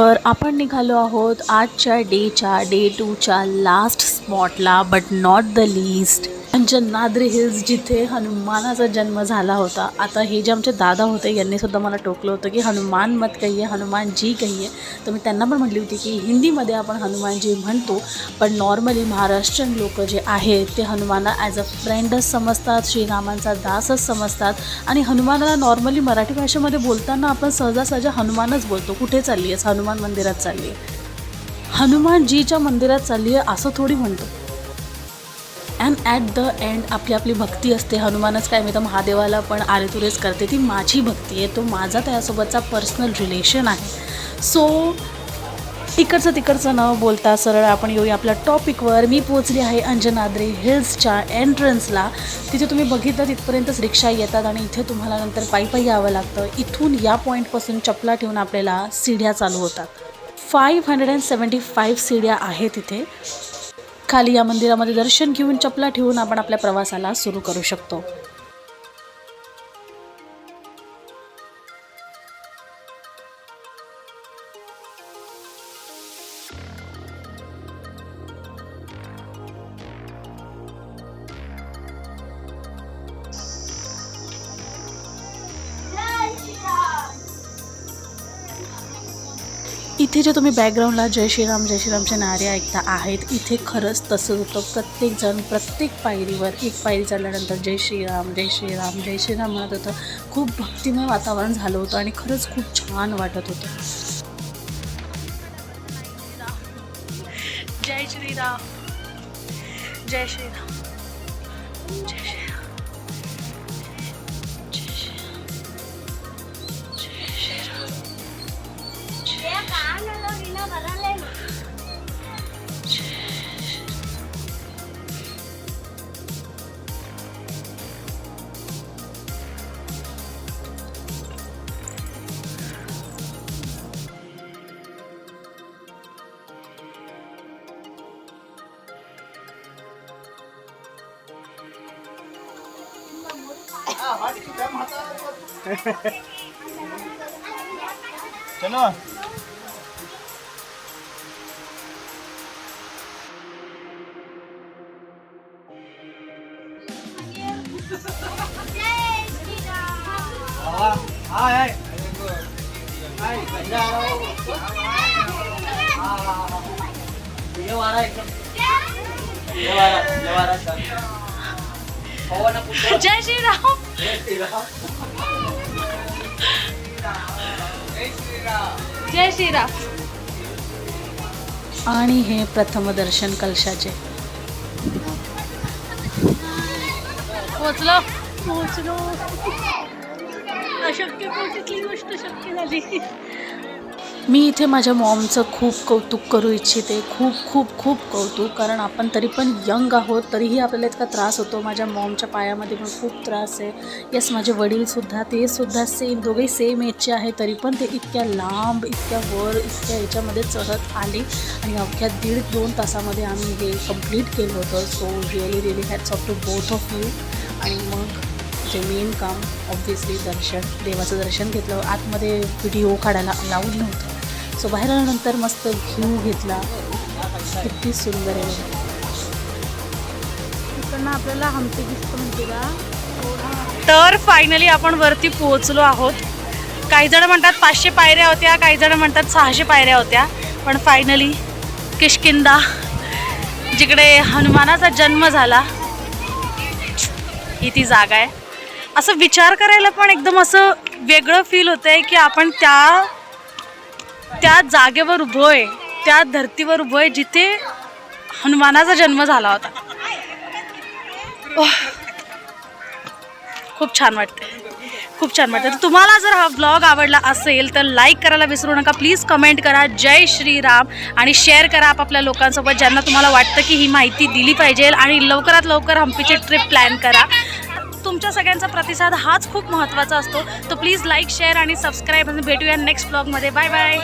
तर आपण निघालो आहोत आजच्या डे 2च्या लास्ट स्पॉटला, but not the least, Anjanadri hills, जिथे हनुमानाचा जन्म झाला होता. आता हे जे आमचे दादा होते यांनी सुद्धा मला टोकलं होतं की हनुमान मत कहिए, हनुमान जी कहिए. तर मी त्यांना पण म्हटली होती की हिंदीमध्ये आपण हनुमान जी म्हणतो, पण नॉर्मली महाराष्ट्रीयन लोक जे आहेत ते हनुमानला ॲज अ फ्रेंडच समजतात, श्रीरामांचा दासच समजतात. आणि हनुमानाला नॉर्मली मराठी भाषेमध्ये बोलताना आपण सहजासहजा हनुमानच बोलतो. कुठे चालली आहेस? हनुमान मंदिरात चालली आहे, हनुमानजीच्या मंदिरात चालली आहे असं थोडी म्हणतो. अँड ॲट द एंड आपली आपली भक्ती असते. हनुमानच काय, मी तर महादेवाला पण आरेतुरेच करते, ती माझी भक्ती आहे, तो माझा त्यासोबतचा पर्सनल रिलेशन आहे. सो इकडचं तिकडचं न बोलता सरळ आपण येऊया आपल्या टॉपिकवर. मी पोचली आहे अंजनाद्री हिल्सच्या एंट्रन्सला. तिथे तुम्ही बघितलं तिथपर्यंतच रिक्षा येतात आणि इथे तुम्हाला नंतर पायी यावं लागतं. इथून या पॉईंटपासून चपला ठेवून आपल्याला सीढ्या चालू होतात. 575 सीढ्या आहेत इथे. खाली या मंदिरामध्ये दर्शन घेऊन चपला ठेवून आपण आपल्या प्रवासाला सुरू करू शकतो. इथे जे तुम्ही बॅकग्राऊंडला जय श्रीरामचे नारे ऐकता आहेत, इथे खरंच तसंच होतं. प्रत्येकजण प्रत्येक पायरीवर एक पायरी चढल्यानंतर जय श्रीराम जय श्रीराम जय श्रीराम म्हणत होतं. खूप भक्तिमय वातावरण झालं होतं आणि खरंच खूप छान वाटत होतं. जय श्रीराम जय श्रीराम जय श्रीराम. चलो जय श्रीराम जय श्रीराम. आणि हे प्रथम दर्शन कलशाचे. पोचलो अशक्य कोटीतली गोष्ट शक्य झाली. मी इथे माझ्या मॉमचं खूप कौतुक करू इच्छिते, खूप खूप खूप कौतुक. कारण आपण तरी पण यंग आहोत, तरीही आपल्याला इतका त्रास होतो. माझ्या मॉमच्या पायामध्ये पण खूप त्रास आहे. येस, माझे वडीलसुद्धा, ते सुद्धा सेम, दोघेही सेम एजचे आहे, तरी पण ते इतक्या लांब, इतक्या वर, इतक्या याच्यामध्ये चढत आले आणि अवघ्या 1.5-2 तासामध्ये आम्ही हे कंप्लीट केलं होतं. So really hats off to both of you. आणि मग जे मेन काम ऑब्व्हियसली देवाचं दर्शन घेतलं. आतमध्ये व्हिडिओ काढायला अलाउड नव्हतं. सो बाहेर आल्यानंतर मस्त व्ह्यू घेतला, किती सुंदर आहे. तिकडनं आपल्याला हम्पी दिसतं म्हणते का. तर फायनली आपण वरती पोहोचलो आहोत. काही जण म्हणतात 500 पायऱ्या होत्या, काही जण म्हणतात 600 पायऱ्या होत्या, पण फायनली किष्किंधा, जिकडे हनुमानाचा जन्म झाला, ही ती जागा आहे. असं विचार करायला पण एकदम असं वेगळं फील होतं आहे की आपण त्या जागेवर उभं आहे, त्या धर्तीवर उभं आहे जिथे हनुमानाचा जन्म झाला होता. खूप छान वाटतं, खूप छान वाटतं. तर तुम्हाला जर हा व्लॉग आवडला असेल तर लाईक करायला विसरू नका. प्लीज कमेंट करा जय श्रीराम आणि शेअर करा आपापल्या लोकांसोबत ज्यांना तुम्हाला वाटतं की ही माहिती दिली पाहिजे. आणि लवकरात लवकर हम्पीची ट्रिप प्लॅन करा. तुमच्या सगळ्यांचा प्रतिसाद हाच खूप महत्त्वाचा असतो. तो प्लीज लाईक, शेअर आणि सबस्क्राईब. आणि भेटूया नेक्स्ट ब्लॉगमध्ये. Bye bye.